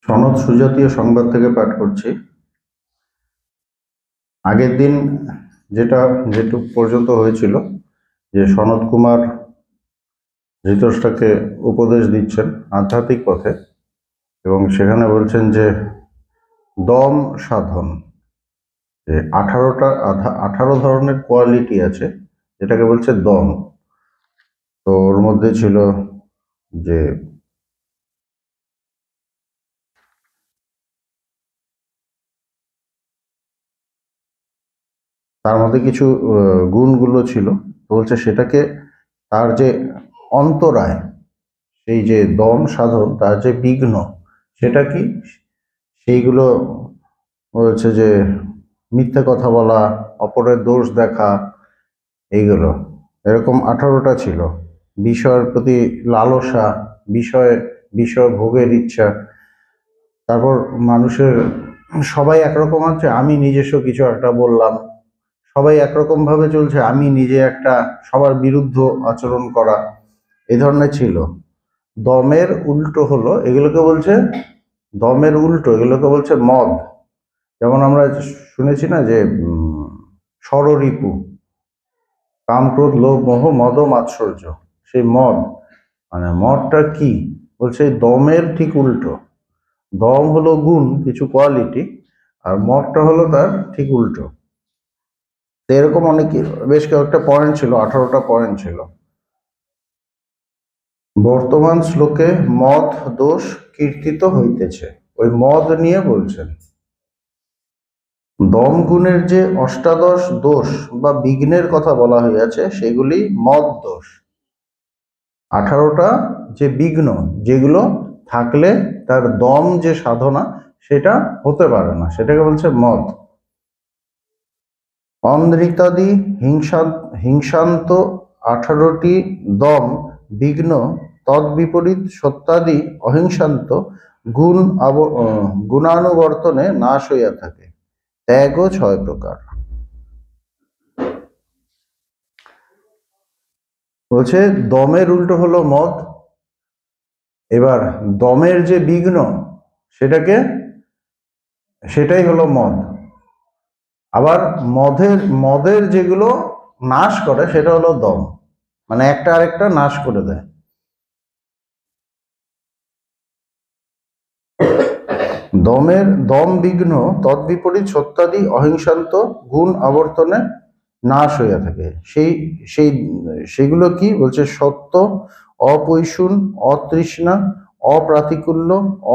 সনদ সুজাতীয় সংবাদ থেকে পাঠ করছি। আগের দিন যেটুক পর্যন্ত হয়েছিল যে সনৎ কুমার ধৃতরাষ্ট্রকে উপদেশ দিচ্ছেন আধ্যাত্মিক পথে, এবং সেখানে বলছেন যে দম সাধন, যে 18 ধরনের কোয়ালিটি আছে, যেটাকে বলছে দম। তো ওর মধ্যে ছিল যে তার মধ্যে কিছু গুণগুলো ছিল। তো বলছে সেটাকে, তার যে অন্তরায়, সেই যে দম সাধন, তার যে বিঘ্ন, সেটা কি, সেইগুলো বলছে যে মিথ্যে কথা বলা, অপরের দোষ দেখা, এইগুলো এরকম 18টা ছিল। বিষয়ের প্রতি লালসা, বিষয় ভোগের ইচ্ছা। তারপর মানুষের সবাই একরকম আছে, আমি নিজস্ব কিছু একটা বললাম, সবাই একরকম ভাবে চলছে, আমি নিজে একটা সবার বিরুদ্ধ আচরণ করা, এই ধরনের ছিল। দমের উল্টো হলো এগুলোকে বলছে, দমের উল্টো এগুলোকে বলছে মদ। যেমন আমরা শুনেছি না যে ষড়রিপু, কাম ক্রোধ লোভ মোহ মদ মাৎসর্য, সেই মদ, মানে মদটা কি বলছে, দমের ঠিক উল্টো। দম হলো গুণ, কিছু কোয়ালিটি, আর মদটা হলো তার ঠিক উল্টো। তো এরকম অনেক, বেশ কয়েকটা পয়েন্ট ছিল, 18টা পয়েন্ট ছিল। বর্তমান শ্লোকে মদ দোষ কীর্তিত হইতেছে, ওই মদ নিয়ে বলছেন। দম গুণের যে অষ্টাদশ দোষ বা বিঘ্নের কথা বলা হইয়াছে, সেগুলি মদ দোষ। 18টা যে বিঘ্ন, যেগুলো থাকলে তার দম যে সাধনা, সেটা হতে পারে না, সেটাকে বলছে মদ। অনৃতাদি হিংসান্ত 18টি দম বিঘ্ন, তদ্বিপরীত সত্যাদি অহিংসান্ত গুণানুবর্তনে নাশ হইয়া থাকে। ত্যাগও 6 প্রকার। বলছে দমের উল্টো হলো মদ। এবার দমের যে বিঘ্ন, সেটাই হলো মদ। আবার মদের যেগুলো নাশ করে, সেটা হলো দম, মানে একটা আরেকটা নাশ করে দেয়। দম বিঘ্ন তদ্বিপরীত সত্যাদি অহিংসান্ত গুণ আবর্তনে নাশ হইয়া থাকে। সেইগুলো কি বলছে, সত্য, অপৈশুন, অতৃষ্ণা, অপ্রাতিকূল্য,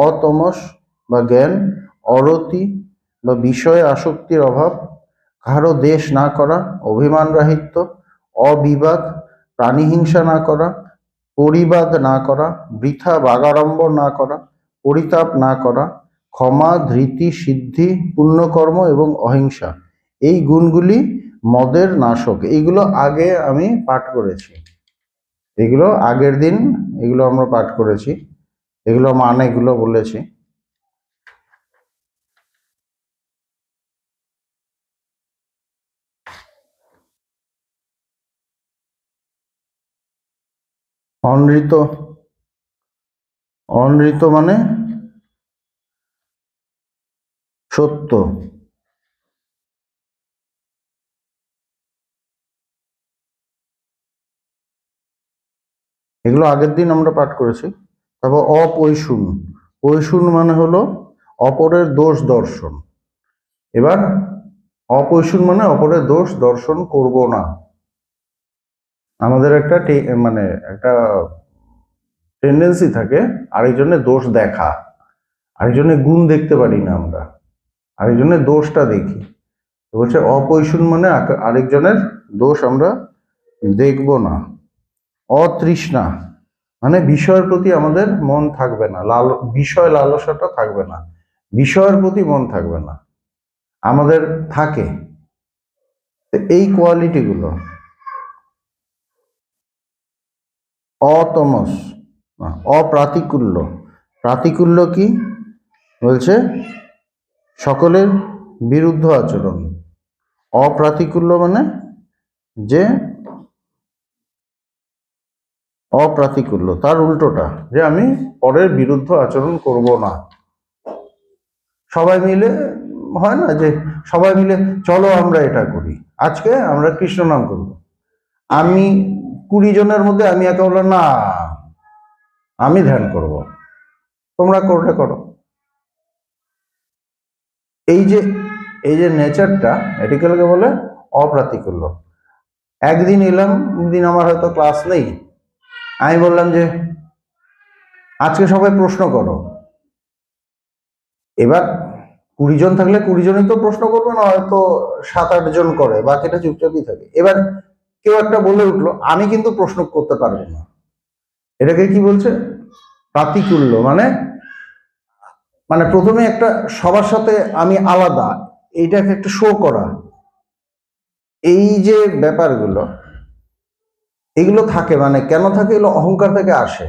অতমস বা জ্ঞান, অরতি বা বিষয়ে আসক্তির অভাব, কারো দেশ না করা, অভিমান রাহিত্য, অবিবাদ, প্রাণীহিংসা না করা, পরিবাদ না করা, বৃথা বাগাড়ম্বর না করা, পরিতাপ না করা, ক্ষমা, ধৃতি, সিদ্ধি, পুণ্যকর্ম এবং অহিংসা, এই গুণগুলি মদের নাশক। এইগুলো আগে আমি পাঠ করেছি, এগুলো আগের দিন এগুলো আমরা পাঠ করেছি, এগুলো মানেগুলো বলেছি। অনৃত, অনৃত মানে সত্য। এগুলো আগের দিন আমরা পাঠ করেছি। তারপর অপৈশুন, পৈশুন মানে হলো অপরের দোষ দর্শন। এবার অপৈশুন মানে অপরের দোষ দর্শন করব না। আমাদের একটা মানে একটা টেন্ডেন্সি থাকে আরেকজনের দোষ দেখা, আরেকজনের গুণ দেখতে পারি না আমরা, আরেকজনের দোষটা দেখি। তো বলছে অপৈশুন মানে আরেকজনের দোষ আমরা দেখব না। অতৃষ্ণা মানে বিষয়ের প্রতি আমাদের মন থাকবে না, বিষয় লালসাটা থাকবে না, বিষয়ের প্রতি মন থাকবে না, আমাদের থাকে এই কোয়ালিটিগুলো। অতমস, অপ্রাতিকূল্য, প্রাতিকূল্য কি বলছে, সকলের বিরুদ্ধ আচরণ। অপ্রাতিকূল্য মানে যে অপ্রাতিকূল্য, তার উল্টোটা, যে আমি পরের বিরুদ্ধ আচরণ করব না। সবাই মিলে হয় না যে সবাই মিলে চলো আমরা এটা করি, আজকে আমরা কৃষ্ণ নাম করব। আমি 20 জনের মধ্যে আমি একা বললাম না আমি ধ্যান করব, তোমরা করলে করো। এই যে নেচারটা এটিকে বলে অপ্রাতিকূল্য। একদিন এলাম, দিন আমার হয়তো ক্লাস নেই, আমি বললাম যে আজকে সবাই প্রশ্ন করো। এবার 20 জন থাকলে 20 জনই তো প্রশ্ন করবে না, হয়তো 7-8 জন করে, বাকিটা চুপচাপই থাকে। এবার কেউ একটা বলে উঠলো আমি কিন্তু প্রশ্ন করতে পারবো না। এটাকে কি বলছে? প্রাতিকূল্য। মানে মানে প্রথমে একটা সবার সাথে আমি আলাদা, এইটাকে একটা শো করা, এই যে ব্যাপারগুলো এগুলো থাকে। মানে কেন থাকে? এগুলো অহংকার থেকে আসে।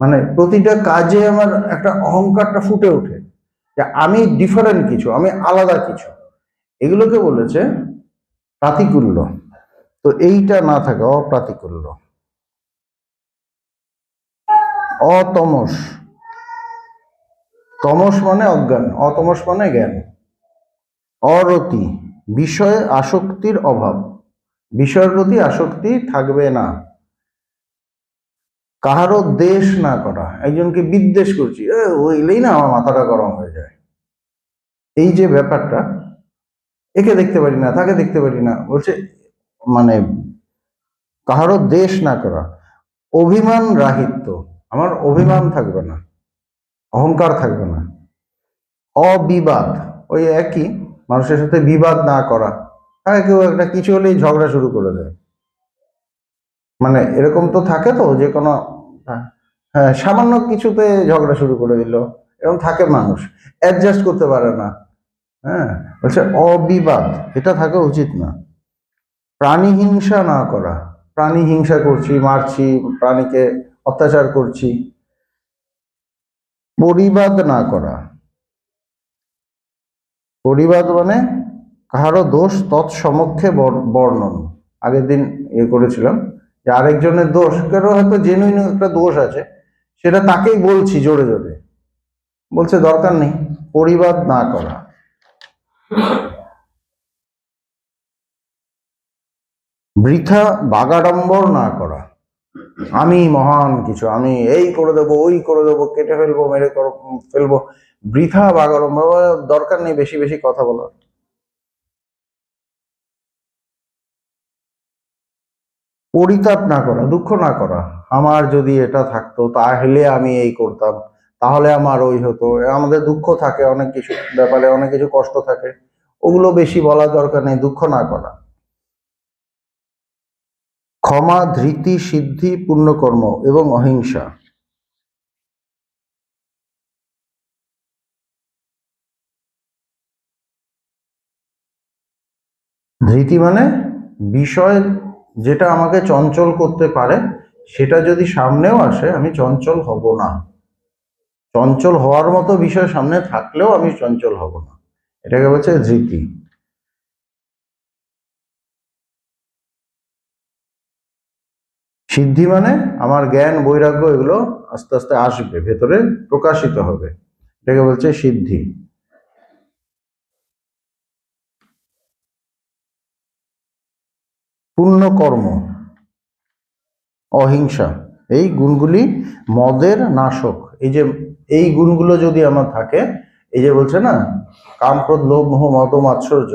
মানে প্রতিটা কাজে আমার একটা অহংকারটা ফুটে ওঠে যে আমি ডিফারেন্ট কিছু, আমি আলাদা কিছু। এগুলোকে বলেছে প্রাতিকূল্য। তো এইটা না থাকে অপ্রাতিকূল্য। অতমস, তমস মানে অজ্ঞান, অতমস মানে জ্ঞান। অরতি, বিষয়ে আসক্তির অভাব, বিষয়ের প্রতি আসক্তি থাকবে না। কাহারও দ্বেষ না করা, একজনকে বিদ্বেষ করছি ওইলেই না আমার মাথাটা গরম হয়ে যায়, এই যে ব্যাপারটা, একে দেখতে পারি না তাকে দেখতে পারি না বলছে, মানে কাহারও দ্বেষ না করা। অভিমান রাহিত্য, আমার অভিমান থাকবে না, অহংকার থাকবে না। অবিবাদ, ওই একই, মানুষের সাথে বিবাদ না করা। হ্যাঁ, কেউ একটা কিছু হলেই ঝগড়া শুরু করে দেয়। মানে এরকম তো থাকে তো যে কোনো, হ্যাঁ সামান্য কিছুতে ঝগড়া শুরু করে দিল, এরকম থাকে মানুষ, অ্যাডজাস্ট করতে পারে না। হ্যাঁ, বলছে অবিবাদ, এটা থাকা উচিত না। প্রাণী হিংসা না করা, প্রাণী হিংসা করছি, মারছি, প্রাণীকে অত্যাচার করছি। পরিবাদ না করা, পরিবাদ মানে কাহারও দোষ তৎসমক্ষে বর্ণন। আগের দিন করেছিলাম যে আরেকজনের দোষ, কারো হয়তো জেনুইন একটা দোষ আছে, সেটা তাকেই বলছি জোরে জোরে, বলছে দরকার নেই। পরিবাদ না করা। বৃথা বাগাড়ম্বর না করা, আমি মহান কিছু, আমি এই করে দেবো ওই করে দেবো, কেটে ফেলবো, মেরে ফেলবো, বৃথা বাগাড়ম্বর, দরকার নেই বেশি বেশি কথা বলার। পরিতাপ না করা, দুঃখ না করা, আমার যদি এটা থাকতো তাহলে আমি এই করতাম, তাহলে আমার ওই হতো। আমাদের দুঃখ থাকে অনেক কিছু ব্যাপারে, অনেক কিছু কষ্ট থাকে, ওগুলো বেশি বলার দরকার নেই, দুঃখ না করা। ক্ষমা, ধৃতি, সিদ্ধি, পুণ্যকর্ম এবং অহিংসা। ধৃতি মানে বিষয় যেটা আমাকে চঞ্চল করতে পারে, সেটা যদি সামনেও আসে আমি চঞ্চল হব না। চঞ্চল হওয়ার মতো বিষয় সামনে থাকলেও আমি চঞ্চল হব না, এটাকে বলছে ধৃতি। সিদ্ধি মানে আমার জ্ঞান বৈরাগ্য এগুলো আস্তে আস্তে আসবে, ভেতরে প্রকাশিত হবে, এটাকে বলছে সিদ্ধি। পুণ্যকর্ম, অহিংসা, এই গুণগুলি মদের নাশক। এই যে এই গুণগুলো যদি আমার থাকে, এই যে বলছে না কাম, ক্রোধ, লোভ, মোহ, মদ, মাৎসর্য,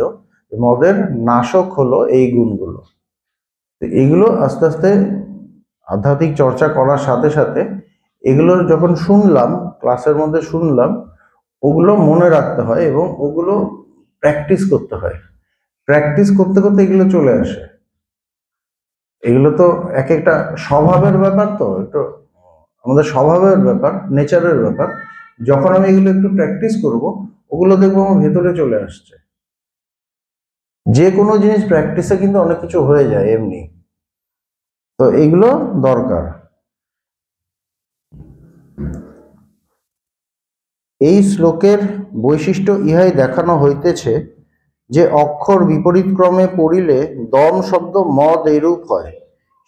মদের নাশক হলো এই গুণগুলো। এইগুলো আস্তে আস্তে আধ্যাত্মিক চর্চা করার সাথে সাথে এগুলো যখন শুনলাম, ক্লাসের মধ্যে শুনলাম, ওগুলো মনে রাখতে হয় এবং ওগুলো প্র্যাকটিস করতে হয়। প্র্যাকটিস করতে করতে এগুলো চলে আসে। এগুলো তো এক একটা স্বভাবের ব্যাপার, তো একটু আমাদের স্বভাবের ব্যাপার, নেচারের ব্যাপার। যখন আমি এগুলো একটু প্র্যাকটিস করব, ওগুলো দেখবো আমার ভেতরে চলে আসছে। যে কোনো জিনিস প্র্যাকটিসে কিন্তু অনেক কিছু হয়ে যায় এমনি, তো এগুলো দরকার। এই শ্লোকের বৈশিষ্ট্য ইহাই দেখানো হইতেছে যে অক্ষর বিপরীত ক্রমে পড়িলে দম শব্দ মদ এইরূপ হয়,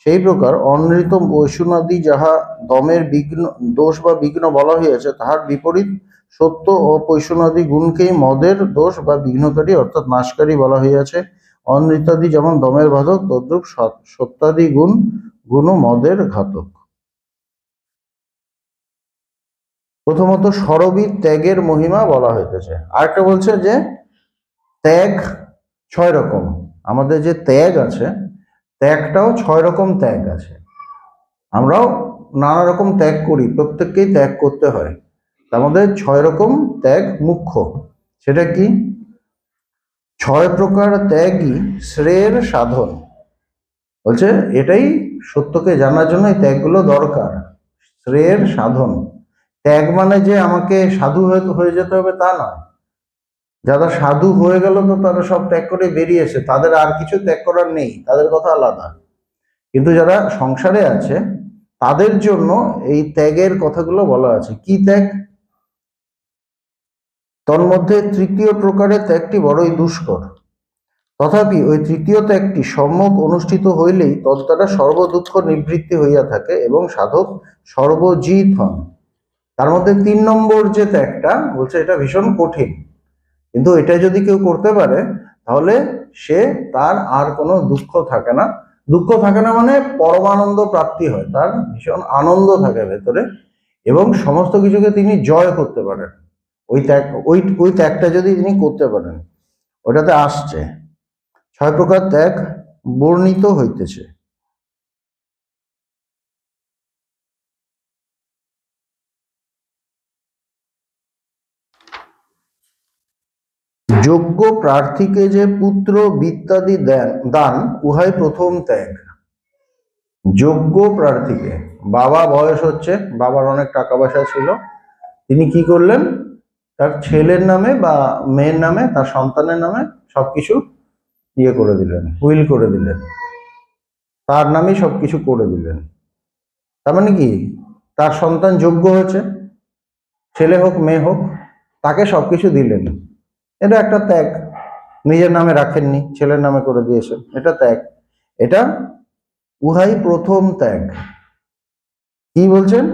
সেই প্রকার অনৃত বৈষ্ণাদি যাহা দমের বিঘ্ন দোষ বা বিঘ্ন বলা হইয়াছে, তাহার বিপরীত সত্য ও পৈশুনাদি গুণকেই মদের দোষ বা বিঘ্নকারী অর্থাৎ নাশকারী বলা হইয়াছে। অনৃতাদি যেমন দমের বাধক, তদ্রূপ সত্যাদি গুণও মদের ঘাতক। প্রথমত সরবীর ত্যাগের মহিমা বলা হইতেছে। আরেকটা বলছে যে ত্যাগ 6 রকম। আমাদের যে ত্যাগ আছে, ত্যাগটাও 6 রকম ত্যাগ আছে। আমরাও নানা রকম ত্যাগ করি, প্রত্যেককেই ত্যাগ করতে হয়। তার মধ্যে 6 রকম ত্যাগ মুখ্য। সেটা কি? 6 প্রকার ত্যাগই শ্রেয়ের সাধন। বলছে এটাই সত্যকে জানার জন্য এই ত্যাগগুলো দরকার। শ্রেয়ের সাধন। ত্যাগ মানে যে আমাকে সাধু হয়ে যেতে হবে তা নয়। যারা সাধু হয়ে গেল তো তারা সব ত্যাগ করে বেরিয়েছে, তাদের আর কিছু ত্যাগ করার নেই, তাদের কথা আলাদা। কিন্তু যারা সংসারে আছে তাদের জন্য এই ত্যাগের কথাগুলো বলা আছে। কি ত্যাগ? তন্মধ্যে তৃতীয় প্রকারের ত্যাগটি বড়ই দুষ্কর। তথাপি ওই তৃতীয় ত্যাগটি সম্যক অনুষ্ঠিত হইলেই তদ্বারা সর্বদুঃখ নিবৃত্তি হইয়া থাকে এবং সাধক সর্বজিৎ হন। তার মধ্যে 3 নম্বর যে ত্যাগটা বলছে এটা ভীষণ কঠিন, কিন্তু এটা যদি কেউ করতে পারে তাহলে সে তার আর কোনো দুঃখ থাকে না। দুঃখ থাকে না মানে পরমানন্দ প্রাপ্তি হয়, তার ভীষণ আনন্দ থাকে ভেতরে এবং সমস্ত কিছুকে তিনি জয় করতে পারেন। ওই ত্যাগটা যদি তিনি করতে পারেন, ওটাতে আসছে 6 প্রকার ত্যাগ বর্ণিত হইতেছে। যোগ্য প্রার্থীকে যে পুত্র বিত্তাদি দান, উহাই প্রথম ত্যাগ। যোগ্য প্রার্থীকে, বাবা বয়স হচ্ছে, বাবার অনেক টাকা পয়সা ছিল, তিনি কি করলেন? তার ছেলের নামে বা মেয়ের নামে, তার সন্তানের নামে সবকিছু করে দিলেন, উইল করে দিলেন, তার নামে সবকিছু করে দিলেন। তার মানে কি? তার সন্তান যোগ্য হয়েছে, ছেলে হোক মেয়ে হোক, তাকে সবকিছু দিলেন। এটা একটা ত্যাগ। নিজের নামে রাখেননি, ছেলের নামে করে দিয়েছেন, এটা ত্যাগ। এটা উহাই প্রথম ত্যাগ। কি বলছেন?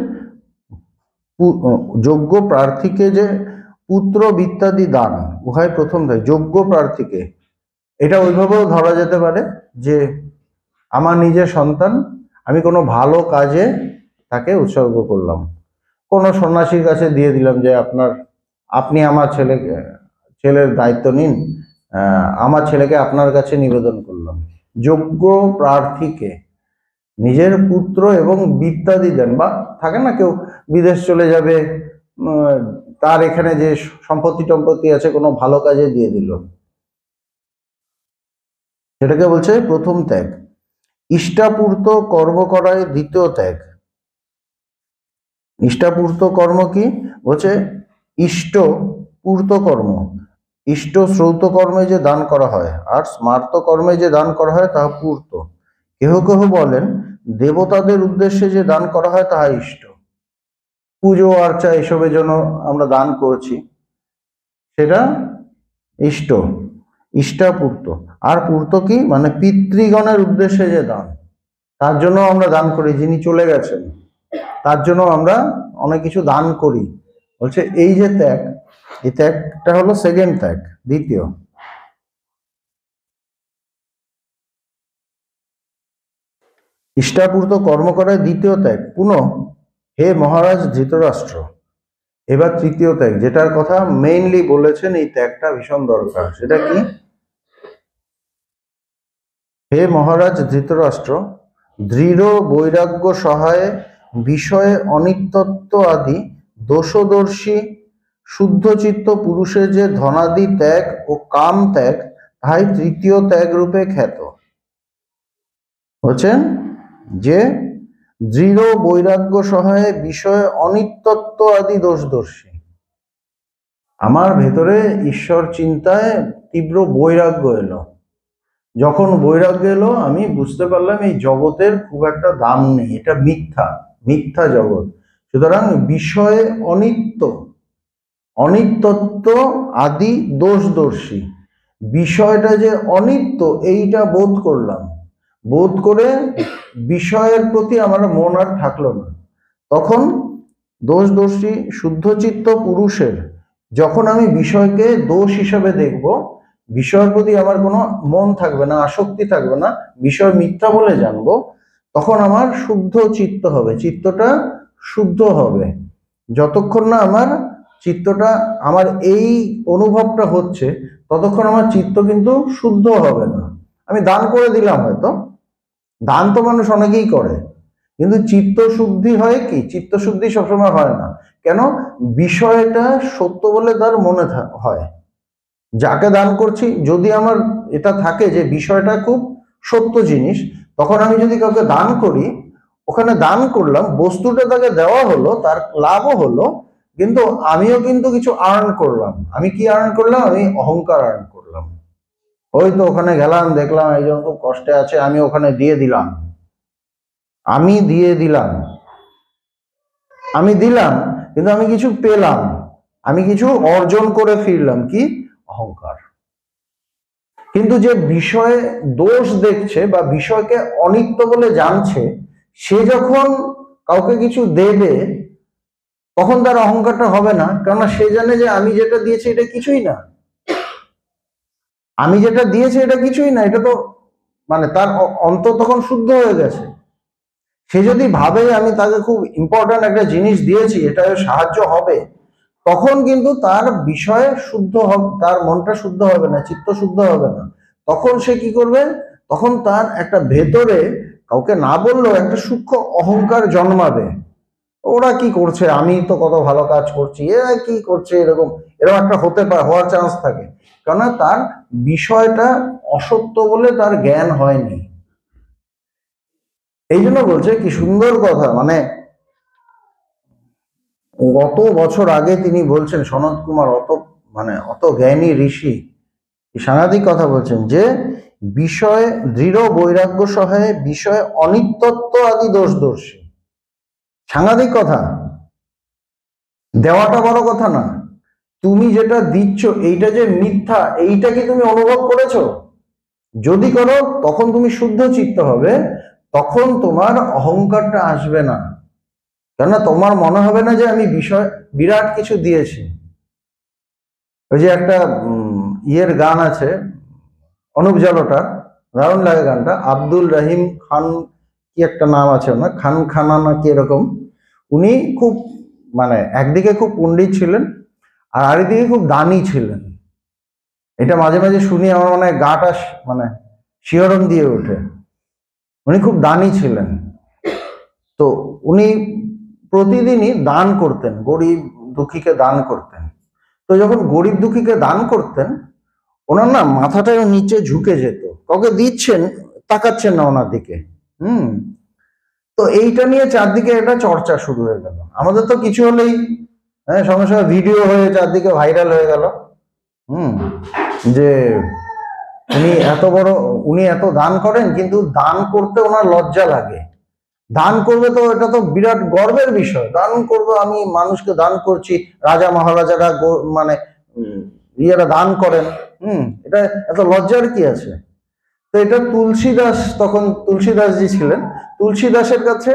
যোগ্য প্রার্থীকে যে পুত্র বিত্তাদি দান, উহাই প্রথম ত্যাগ। যোগ্য প্রার্থীকে, এটা ওইভাবেও ধরা যেতে পারে যে আমার নিজের সন্তান, আমি কোনো ভালো কাজে তাকে উৎসর্গ করলাম, কোনো সন্ন্যাসীর কাছে দিয়ে দিলাম যে আপনি আমার ছেলের দায়িত্ব নিন, আমার ছেলেকে আপনার কাছে নিবেদন করলাম। যোগ্য প্রার্থীকে নিজের পুত্র এবং বিত্তাদি দেন, বা থাকে না কেউ বিদেশ চলে যাবে, তার এখানে যে সম্পত্তি আছে কোনো ভালো কাজে দিয়ে দিল, সেটাকে বলছে প্রথম ত্যাগ। ইষ্টাপূর্ত কর্ম করায় দ্বিতীয় ত্যাগ। ইষ্টাপূর্ত কর্ম কি? বলছে ইষ্ট পূর্ত কর্ম। ইষ্ট শ্রৌত কর্মে যে দান করা হয় আর স্মার্ত কর্মে যে দান করা হয় তাহা পূর্ত। কেহ কেহ বলেন দেবতাদের উদ্দেশ্যে যে দান করা হয় তাহা ইষ্ট। পুজো আর্চা এসবের জন্য আমরা দান করছি, সেটা ইষ্ট, ইষ্টাপূর্ত। আর পূর্ত কি? মানে পিতৃগণের উদ্দেশ্যে যে দান, তার জন্য আমরা দান করি, যিনি চলে গেছেন তার জন্য আমরা অনেক কিছু দান করি। বলছে এই যে ত্যাগ, এই ত্যাগটা হলো সেকেন্ড ত্যাগ, দ্বিতীয়। ইষ্টাপূর্ত কর্ম করায় দ্বিতীয় ত্যাগ। পুনঃ হে মহারাজ ধৃতরাষ্ট্র, এবার তৃতীয় ত্যাগ, যেটার কথা মেইনলি বলেছেন, এই ত্যাগটা ভীষণ দরকার। সেটা কি? হে মহারাজ ধৃতরাষ্ট্র, দৃঢ় বৈরাগ্য সহায়ে বিষয়ে অনিত্যত্ব আদি দোষদর্শী শুদ্ধচিত্ত পুরুষের যে ধনাদি ত্যাগ ও কাম ত্যাগ, তাই তৃতীয় ত্যাগ রূপে খ্যাত। বলছেন যে দৃঢ় বৈরাগ্য সহায়ে বিষয়ে অনিত্যত্ব আদি দোষদর্শী, আমার ভেতরে ঈশ্বর চিন্তায় তীব্র বৈরাগ্য এলো। যখন বৈরাগ্য এলো আমি বুঝতে পারলাম এই জগতের খুব একটা দাম নেই, এটা মিথ্যা জগৎ। সুতরাং বিষয়ে অনিত্যত্ব আদি দোষদর্শী, বিষয়টা যে অনিত্য এইটা বোধ করলাম, বোধ করে বিষয়ের প্রতি আমার মন আর থাকলো না। তখন দোষী শুদ্ধচিত্ত পুরুষের যখন আমি বিষয়কে দোষ হিসাবে দেখব, বিষয়ের প্রতি আমার কোনো মন থাকবে না, আসক্তি থাকবে না, বিষয় মিথ্যা বলে জানবো, তখন আমার শুদ্ধ চিত্ত হবে, চিত্তটা শুদ্ধ হবে। যতক্ষণ না আমার চিত্তটা, আমার এই অনুভবটা হচ্ছে, ততক্ষণ আমার চিত্ত কিন্তু শুদ্ধ হবে না। আমি দান করে দিলাম, হয়তো দান তো মানুষ অনেকেই করে, কিন্তু চিত্ত শুদ্ধি হয় কি? চিত্ত শুদ্ধি সবসময় হয় না। কেন? বিষয়টা সত্য বলে তার মনে হয়। যাকে দান করছি, যদি আমার এটা থাকে যে বিষয়টা খুব সত্য জিনিস, তখন আমি যদি কাউকে দান করি, ওখানে দান করলাম, বস্তুটা তাকে দেওয়া হলো, তার লাভও হলো, কিন্তু আমিও কিন্তু কিছু আর্ন করলাম। আমি কি আর্ন করলাম? আমি অহংকার আর্ন করলাম। ওই তো ওখানে গেলাম, দেখলাম একজন খুব কষ্টে আছে, আমি ওখানে দিয়ে দিলাম, আমি দিয়ে দিলাম, আমি দিলাম, কিন্তু আমি কিছু পেলাম, আমি কিছু অর্জন করে ফিরলাম, কি? অহংকার। কিন্তু যে বিষয়ে দোষ দেখছে বা বিষয়কে অনিত্য বলে জানছে, সে যখন কাউকে কিছু দেবে, তখন তার অহংকারটা হবে না, কেননা সে জানে যে আমি যেটা দিয়েছি এটা কিছুই না, আমি যেটা দিয়েছি এটা কিছুই না, এটা তো মানে তার অন্তর তখন শুদ্ধ হয়ে গেছে। সে যদি ভাবে আমি তাকে খুব ইম্পর্ট্যান্ট একটা জিনিস দিয়েছি, এটা সাহায্য হবে, তখন কিন্তু তার বিষয়ে শুদ্ধ হবে, তার মনটা শুদ্ধ হবে না, চিত্ত শুদ্ধ হবে না। তখন সে কি করবে? তখন তার একটা ভেতরে, কাউকে না বললেও একটা সূক্ষ্ম অহংকার জন্মাবে। ওরা কি করছে, আমি তো কত ভালো কাজ করছি, এরা কি করছে, এরকম এরকম একটা হওয়ার চান্স থাকে। কেননা তার বিষয়টা অসত্য বলে তার জ্ঞান হয়নি। এই জন্য বলছে, কি সুন্দর কথা, মানে গত বছর আগে তিনি বলছেন, সনৎ কুমার, অত জ্ঞানী ঋষি, সাংঘাতিক কথা বলছেন যে বিষয় দৃঢ় বৈরাগ্য সহায়ে বিষয় অনিত্যত্ব আদি দোষদর্শী। সাংঘাতিক কথা। দেওয়াটা বড় কথা না, তুমি যেটা দিচ্ছ এইটা যে মিথ্যা, এইটা কি তুমি অনুভব করেছো? যদি করো, তখন তুমি শুদ্ধ চিত্ত হবে, তখন তোমার অহংকারটা আসবে না, কেননা তোমার মনে হবে না যে আমি বিষয় বিরাট কিছু দিয়েছি। ওই যে একটা ইয়ের গান আছে, অনুপ জালোটা, দারুণ লাগে গানটা, আব্দুল রহিম খান কি একটা নাম আছে না, খান খানা না কি এরকম। উনি খুব মানে একদিকে খুব পণ্ডিত ছিলেন, আর আরেকদিকে খুব দানি ছিলেন। এটা মাঝে মাঝে শুনি, আমার মানে গাটা মানে শিহরণ দিয়ে ওঠে। উনি খুব দানি ছিলেন, তো উনি প্রতিদিনই দান করতেন, গরিব দুঃখীকে দান করতেন। তো যখন গরিব দুঃখীকে দান করতেন, ওনার না মাথাটা নিচে ঝুঁকে যেত, কাউকে দিচ্ছেন, তাকাচ্ছেন না ওনার দিকে। হুম। তো এইটা নিয়ে চারদিকে একটা চর্চা শুরু হয়ে গেল। আমাদের তো কিছু হলেই হ্যাঁ, সঙ্গে সঙ্গে ভিডিও হয়ে চারদিকে ভাইরাল হয়ে গেল। হুম। যে উনি এত দান করেন, কিন্তু দান করতে ওনার লজ্জা লাগে। দান করবে তো এটা তো বিরাট গর্বের বিষয়, দান করবো, আমি মানুষকে দান করছি, রাজা মহারাজারা মানে ইয়েরা দান করেন। এটা এত লজ্জার কি আছে? তো এটা তুলসীদাস, তখন তুলসীদাসজি ছিলেন, তুলসীদাসের কাছে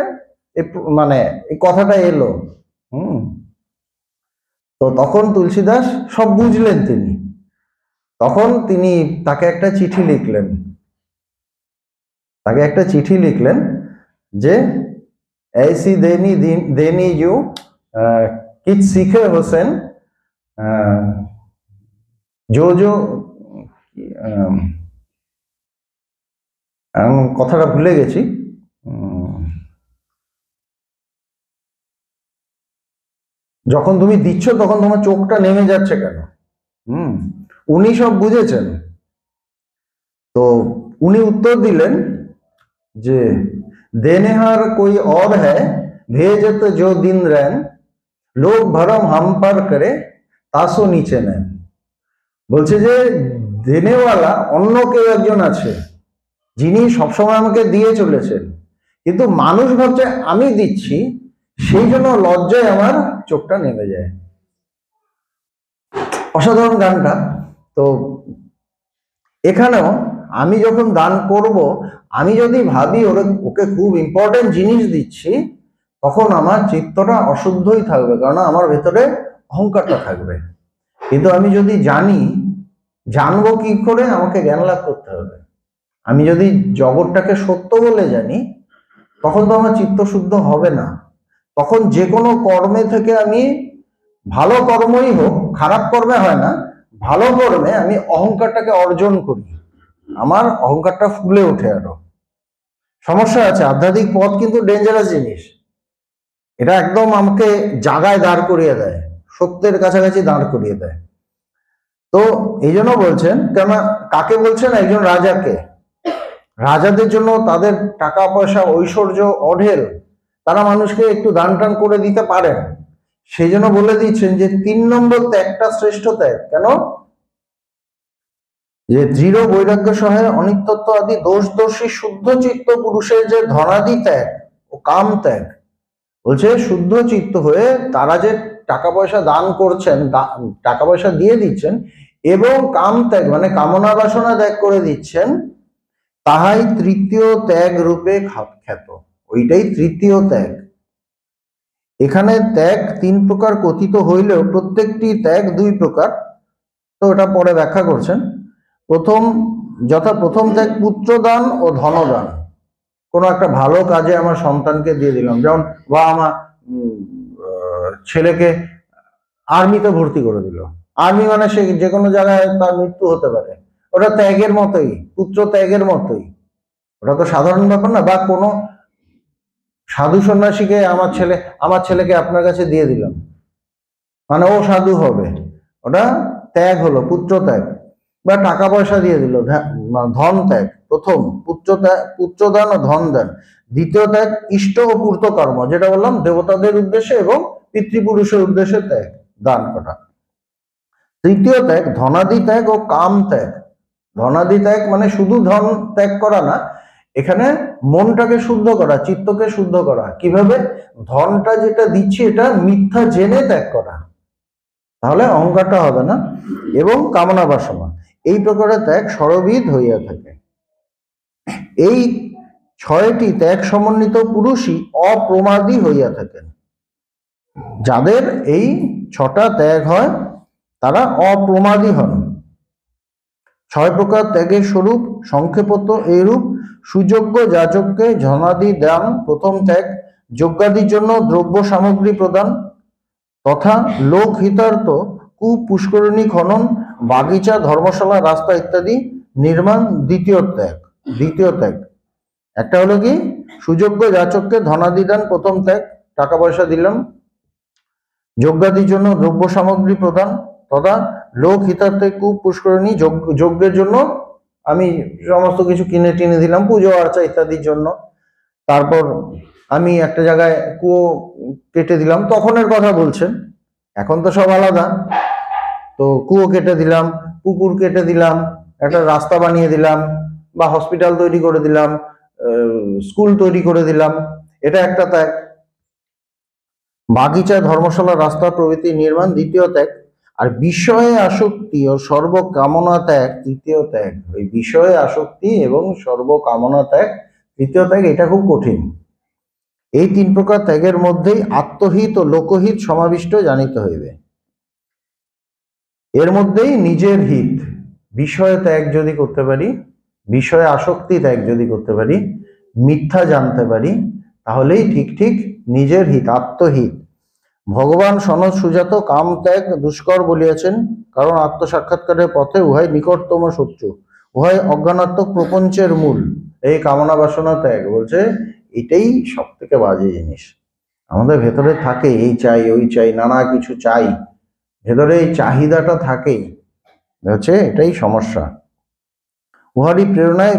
মানে এই কথাটা এলো। হুম। তো তখন তুলসীদাস সব বুঝলেন তিনি, তখন তিনি তাকে একটা চিঠি লিখলেন, যে ऐसी देनी जो किच सीखे হোসেন, जो जो কথাটা ভুলে গেছি। যখন তুমি দিচ্ছ তখন তোমার চোখটা নেমে যাচ্ছে কেন? উনি সব বুঝেছেন। তো উনি উত্তর দিলেন যে देनेहार कोई और है, भेजत जो दिन रैन, लोग भरम हम पर करे, तासो नीचे নেন। বলছে যে দেনেওয়ালা অন্য কেউ একজন আছে, যিনি সবসময় আমাকে দিয়ে চলেছেন, কিন্তু মানুষ ভাবছে আমি দিচ্ছি, সেই জন্য লজ্জায় আমার চোখটা নেমে যায়। অসাধারণ গানটা। তো এখানেও আমি যখন দান করব, আমি যদি ভাবি ওকে খুব ইম্পর্টেন্ট জিনিস দিচ্ছি, তখন আমার চিত্তটা অশুদ্ধই থাকবে, কারণ আমার ভেতরে অহংকারটা থাকবে। কিন্তু আমি যদি জানবো কি করে? আমাকে জ্ঞান লাভ করতে হবে। আমি যদি জগৎটাকে সত্য বলে জানি, তখন তো আমার চিত্ত শুদ্ধ হবে না। তখন যে কোনো কর্মে থেকে আমি, ভালো কর্মই হোক, খারাপ কর্মে হয় না, ভালো কর্মে আমি অহংকারটাকে অর্জন করি, আমার অহংকারটা ফুলে ওঠে। আরো সমস্যা আছে। আধ্যাত্মিক পথ কিন্তু ডেঞ্জারাস জিনিস। এটা একদম আমাকে জায়গায় দাঁড় করিয়ে দেয়, সত্যের কাছাকাছি দাঁড় করিয়ে দেয়। তো এই জন্য বলছেন, কেন কাকে বলছেন? একজন রাজাকে। রাজাদের জন্য তাদের টাকা পয়সা ঐশ্বর্য অঢেল, তারা মানুষকে একটু দান টান করে দিতে পারেন। সেই জন্য বলে দিচ্ছেন যে 3 নম্বর ত্যাগটা শ্রেষ্ঠ ত্যাগ। কেন? যে দৃঢ় বৈরাগ্য সহায় অনিত্যত্ব আদি দোষদর্শী শুদ্ধ চিত্ত পুরুষের যে ধনাদি ত্যাগ ও কাম ত্যাগ, বলছে শুদ্ধ চিত্ত হয়ে তারা যে টাকা পয়সা দান করছেন, টাকা পয়সা দিয়ে দিচ্ছেন, এবং কাম ত্যাগ মানে কামনা বাসনা ত্যাগ করে দিচ্ছেন, তাহাই তৃতীয় ত্যাগ রূপে খ্যাত। ওইটাই তৃতীয় ত্যাগ। এখানে ত্যাগ 3 প্রকার কথিত হইলেও প্রত্যেকটি ত্যাগ 2 প্রকার। তো এটা পরে ব্যাখ্যা করছেন। প্রথম ত্যাগ পুত্রদান ও ধনদান। কোনো একটা ভালো কাজে আমার সন্তানকে দিয়ে দিলাম, যেমন বা আমার ছেলেকে আর্মিতে ভর্তি করে দিল। আর্মি মানে সে যে কোনো জায়গায় তার মৃত্যু হতে পারে, ওটা ত্যাগের মতোই, পুত্র ত্যাগের মতোই। ওটা তো সাধারণ ব্যাপার না। বা কোনো সাধু সন্ন্যাসীকে আমার ছেলেকে আপনার কাছে দিয়ে দিলাম, মানে ও সাধু হবে, ওটা ত্যাগ হলো, পুত্র ত্যাগ। বা টাকা পয়সা দিয়ে দিল, ধন ত্যাগ। প্রথম পুত্রদান ও ধন দান। দ্বিতীয় ত্যাগ ইষ্ট ও পূর্ত কর্ম, যেটা বললাম দেবতাদের উদ্দেশ্যে এবং পিতৃপুরুষের উদ্দেশ্যে ত্যাগ দান করা। তৃতীয় ত্যাগ ধনাদি ত্যাগ ও কাম ত্যাগ। ধনাদি ত্যাগ মানে শুধু ধন ত্যাগ করা না, এখানে মনটাকে শুদ্ধ করা, চিত্তকে শুদ্ধ করা। কিভাবে? ধনটা যেটা দিচ্ছি এটা মিথ্যা জেনে ত্যাগ করা, তাহলে অহংকারটা হবে না। এবং কামনা বাসনা, এই প্রকারের ত্যাগ ষড়বিধ হইয়া থাকে। এই 6টি ত্যাগ সমন্বিত পুরুষই অপ্রমাদী হইয়া থাকেন। যাদের এই 6টা ত্যাগ হয় তারা অপ্রমাদী হন। 6 প্রকার ত্যাগের স্বরূপ সংক্ষেপত এইরূপ: সুযোগ্য যাচককে ধনাদি দান প্রথম ত্যাগ, যজ্ঞাদির জন্য দ্রব্য সামগ্রী প্রদান তথা লোক হিতার্থ কুপুষ্করিণী খনন, বাগিচা, ধর্মশালা, রাস্তা ইত্যাদি নির্মাণ দ্বিতীয় ত্যাগ। একটা হলো কি? সুযোগ্য যাচককে ধনাদি দান প্রথম ত্যাগ, টাকা পয়সা দিলাম। যজ্ঞাদির জন্য দ্রব্য সামগ্রী প্রদান তথা লোক হিতার্থে কুপুষ্করিণী, যজ্ঞের জন্য আমি সমস্ত কিছু কিনে টিনে দিলাম, পুজো আর্চা ইত্যাদির জন্য। তারপর আমি একটা জায়গায় কুয়ো কেটে দিলাম, তখনের কথা বলছেন, এখন তো সব আলাদা। তো কুয়ো কেটে দিলাম, পুকুর কেটে দিলাম, একটা রাস্তা বানিয়ে দিলাম, বা হসপিটাল তৈরি করে দিলাম, স্কুল তৈরি করে দিলাম, এটা একটা ত্যাগ। বাগিচা, ধর্মশালা, রাস্তা প্রভৃতি নির্মাণ দ্বিতীয় ত্যাগ। আর বিষয়ে আসক্তি ও সর্বকামনা ত্যাগ তৃতীয় ত্যাগ। ওই বিষয়ে আসক্তি এবং সর্বকামনা ত্যাগ তৃতীয় ত্যাগ। এটা খুব কঠিন। এই 3 প্রকার ত্যাগের মধ্যেই আত্মহিত ও লোকহিত সমাবিষ্ট জানিতে হইবে। এর মধ্যেই নিজের হিত, বিষয় ত্যাগ যদি করতে পারি, বিষয়ে আসক্তি ত্যাগ যদি করতে পারি, মিথ্যা জানতে পারি, তাহলেই ঠিক নিজের হিত, আত্মহিত। ভগবান সনদ সুজাত কাম ত্যাগ দুষ্কর বলিয়াছেন, কারণ আত্মসাক্ষাৎকারের পথে উহাই নিকটতম শত্রু, উহাই অজ্ঞানাত্মক প্রপঞ্চের মূল। এই কামনা বাসনা ত্যাগ বলছে এটাই সব থেকে বাজে জিনিস। আমাদের ভেতরে থাকে এই চাই ওই চাই, নানা কিছু চাই, ভেতরে এই চাহিদাটা থাকেই, হচ্ছে এটাই সমস্যা। উহারই প্রেরণায়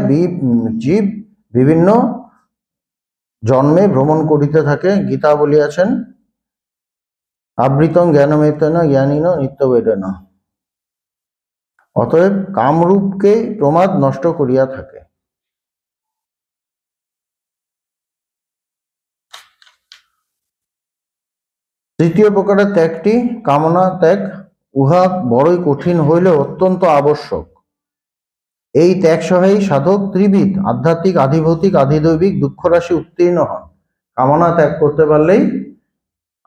জীব বিভিন্ন জন্মে ভ্রমণ করিতে থাকে। গীতা বলিয়াছেন, আবৃতং জ্ঞানমেতেন জ্ঞানীন নিত্যবেদন। অতএব কামরূপকে প্রমাদ নষ্ট করিয়া থাকে। তৃতীয় প্রকারের ত্যাগটি কামনা ত্যাগ। উহা বড়ই কঠিন হইলেও অত্যন্ত আবশ্যক। এই ত্যাগ সহায়ী সাধক ত্রিবিধ আধ্যাত্মিক, আধিভৌতিক, আধিদৈবিক দুঃখরাশি উত্তীর্ণ হন। কামনা ত্যাগ করতে পারলেই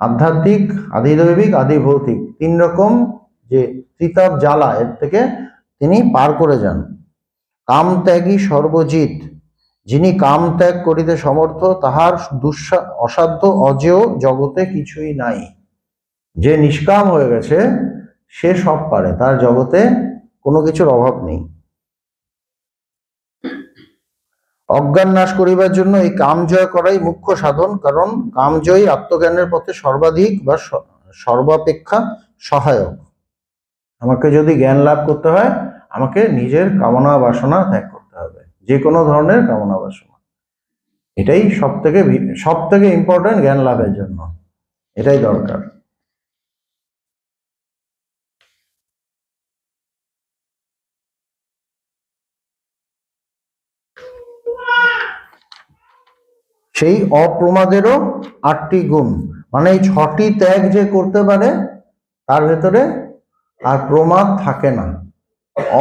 আধ্যাত্মিক, আধিদৈবিক, আধিভৌতিক 3 রকম যে ত্রিতাপ জ্বালা এর থেকে তিনি পার করে যান। কাম ত্যাগী সর্বজিৎ, যিনি কাম ত্যাগ করিতে সমর্থ, তাহার অসাধ্য অজেয় জগতে কিছুই নাই। যে নিষ্কাম হয়ে গেছে সে সব পারে, তার জগতে কোনো কিছুর অভাব নেই। অজ্ঞান নাশ করিবার জন্য এই কাম জয় করাই মুখ্য সাধন, কারণ কামজয়ী আত্মজ্ঞানের পথে সর্বাধিক বা সর্বাপেক্ষা সহায়ক। আমাকে যদি জ্ঞান লাভ করতে হয়, আমাকে নিজের কামনা বাসনা ত্যাগ করতে হবে, যে কোনো ধরনের কামনা বাসনা। এটাই সব থেকে ইম্পর্টেন্ট জ্ঞান লাভের জন্য, এটাই দরকার। সেই অপ্রমাদেরও 8টি গুণ, মানে এই 6টি ত্যাগ যে করতে পারে তার ভেতরে আর প্রমাদ থাকে না,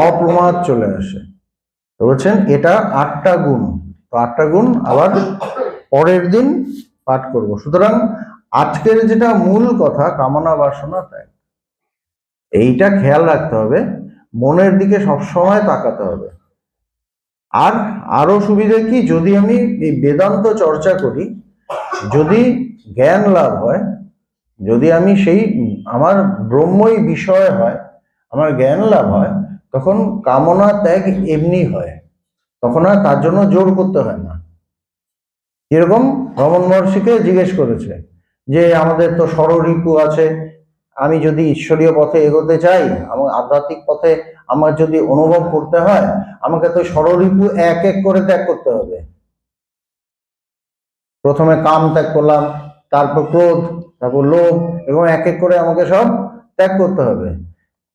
অপ্রমাদ চলে আসে। তো বলছেন এটা 8টা গুণ। তো 8টা গুণ আবার পরের দিন পাঠ করব। সুতরাং আজকের যেটা মূল কথা, কামনা বাসনা ত্যাগ, এইটা খেয়াল রাখতে হবে, মনের দিকে সবসময় তাকাতে হবে। আর আরো সুবিধা কি, যদি আমি এই বেদান্ত চর্চা করি, যদি জ্ঞান লাভ হয়, যদি আমি সেই আমার ব্রহ্মই বিষয় হয়, আমার জ্ঞান লাভ হয়, তখন কামনা ত্যাগ এমনি হয়, তখন আর তার জন্য জোর করতে হয় না। এরকম রমন মহর্ষিকে জিজ্ঞেস করেছে যে আমাদের তো ষড়রিপু আছে, আমি যদি ঈশ্বরীয় পথে এগোতে চাই, আমার আধ্যাত্মিক পথে আমার যদি অনুভব করতে হয়, আমাকে তো ষড়রিপু এক এক করে ত্যাগ করতে হবে। প্রথমে কাম ত্যাগ করলাম, তারপর ক্রোধ, তারপর লোভ, এবং এক এক করে আমাকে সব ত্যাগ করতে হবে।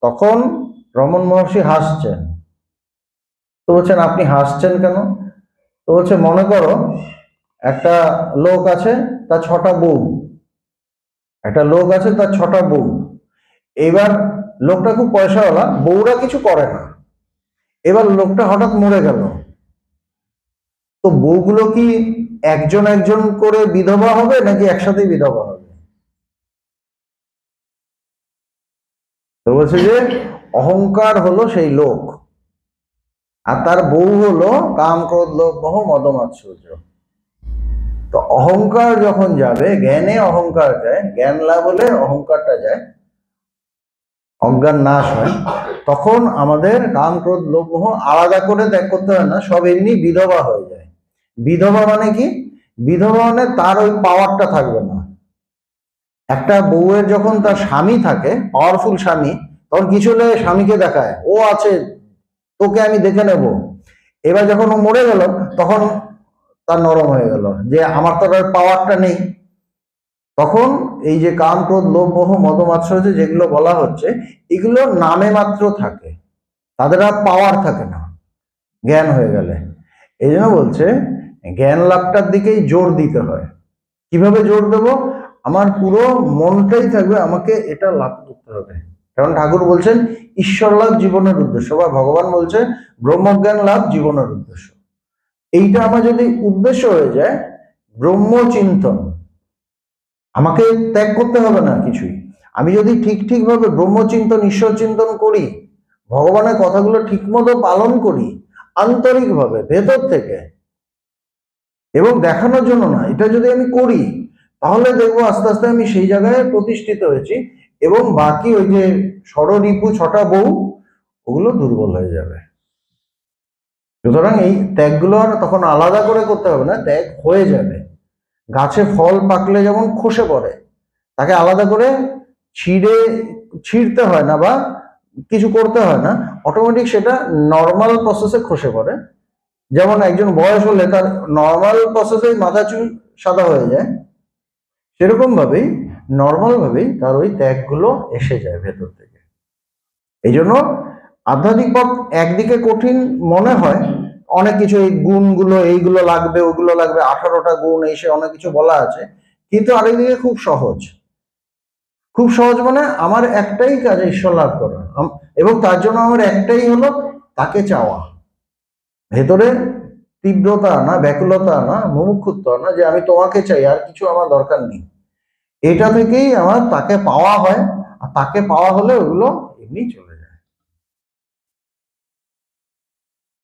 তখন রমন মহর্ষি হাসছেন। তো বলছেন আপনি হাসছেন কেন? তো বলছে মনে করো একটা লোক আছে, তার 6টা বউ, একটা লোক আছে তার 6টা বউ। এবার লোকটা খুব পয়সাওয়ালা, বউরা কিছু করে না। এবার লোকটা হঠাৎ মরে গেল, তো বউগুলো কি একজন একজন করে বিধবা হবে নাকি একসাথে বিধবা হবে? তো বলছে যে অহংকার হলো সেই লোক, আর তার বউ হলো কাম, ক্রোধ, লোভ, মোহ, মদ, মাৎসর্য। তো অহংকার যখন যাবে, জ্ঞানে অহংকার যায়, জ্ঞান লাভ হলে অহংকারটা যায়, অজ্ঞান নাশ হয়, তখন আমাদের কাম, ক্রোধ, লোভ, মোহ আলাদা করে ত্যাগ করতে হয় না, সব এমনি বিধবা হয়ে যায়। বিধবা মানে কি? বিধবা মানে তার ওই পাওয়ারটা থাকবে না। একটা বউয়ের যখন তার স্বামী থাকে, পাওয়ারফুল স্বামী, তখন কিছু হলে স্বামীকে দেখায়, ও আছে, তোকে আমি দেখে নেব। এবার যখন ও মরে গেল, তখন তার নরম হয়ে গেল যে আমার তো আর পাওয়ারটা নেই। তখন এই যে কাম, ক্রোধ, লোভ, মোহ, মদ, মাৎসর্য যেগুলো বলা হচ্ছে, এগুলো নামে মাত্র থাকে, তাদের আর পাওয়ার থাকে না জ্ঞান হয়ে গেলে। এই জন্য বলছে জ্ঞান লাভটার দিকেই জোর দিতে হয়। কিভাবে জোর দেব? আমার পুরো মনটাই থাকবে আমাকে এটা লাভ করতে হবে। কারণ ঠাকুর বলছেন ঈশ্বর লাভ জীবনের উদ্দেশ্য, বা ভগবান বলছে ব্রহ্মজ্ঞান লাভ জীবনের উদ্দেশ্য। এইটা আমার যদি উদ্দেশ্য হয়ে যায়, ব্রহ্মচিন্তন, আমাকে ত্যাগ করতে হবে না কিছুই। আমি যদি ঠিক ভাবে ব্রহ্মচিন্তন, ঈশ্বর চিন্তন করি, ভগবানের কথাগুলো ঠিক মতো পালন করি, আন্তরিকভাবে ভেতর থেকে, এবং দেখানোর জন্য না, এটা যদি আমি করি, তাহলে দেখবো আস্তে আস্তে আমি সেই জায়গায় প্রতিষ্ঠিত হয়েছি, এবং বাকি ওই যে ষড়রিপু 6টা বউ, ওগুলো দুর্বল হয়ে যাবে। সুতরাং এই ত্যাগগুলো আর তখন আলাদা করে করতে হবে না, ত্যাগ হয়ে যাবে। গাছে ফল পাকলে যেমন খসে পড়ে, তাকে আলাদা করে ছিঁড়তে হয় না বা কিছু করতে হয় না, অটোমেটিক সেটা নর্মাল প্রসেসে খসে পড়ে। যেমন একজন বয়স হলে তার নর্মাল প্রসেসে মাথা চুল সাদা হয়ে যায়, সেরকম ভাবেই নর্মাল ভাবেই তার ওই ত্যাগগুলো এসে যায় ভেতর থেকে। এই জন্য আধ্যাত্মিক পথ একদিকে কঠিন মনে হয়, অনেক কিছু এই গুণগুলো, এইগুলো লাগবে, ওগুলো লাগবে, 18টা গুণ এসে অনেক কিছু বলা আছে, কিন্তু আরেকদিকে খুব সহজ। খুব সহজ মানে আমার একটাই কাজ ঈশ্বর লাভ করা, এবং তার জন্য আমার একটাই হলো তাকে চাওয়া, ভেতরে তীব্রতা না, ব্যাকুলতা না, মুমুক্ষুত্ব না, যে আমি তোমাকে চাই, আর কিছু আমার দরকার নেই। এটা থেকেই আমার তাকে পাওয়া হয়, আর তাকে পাওয়া হলে ওগুলো এমনি চলে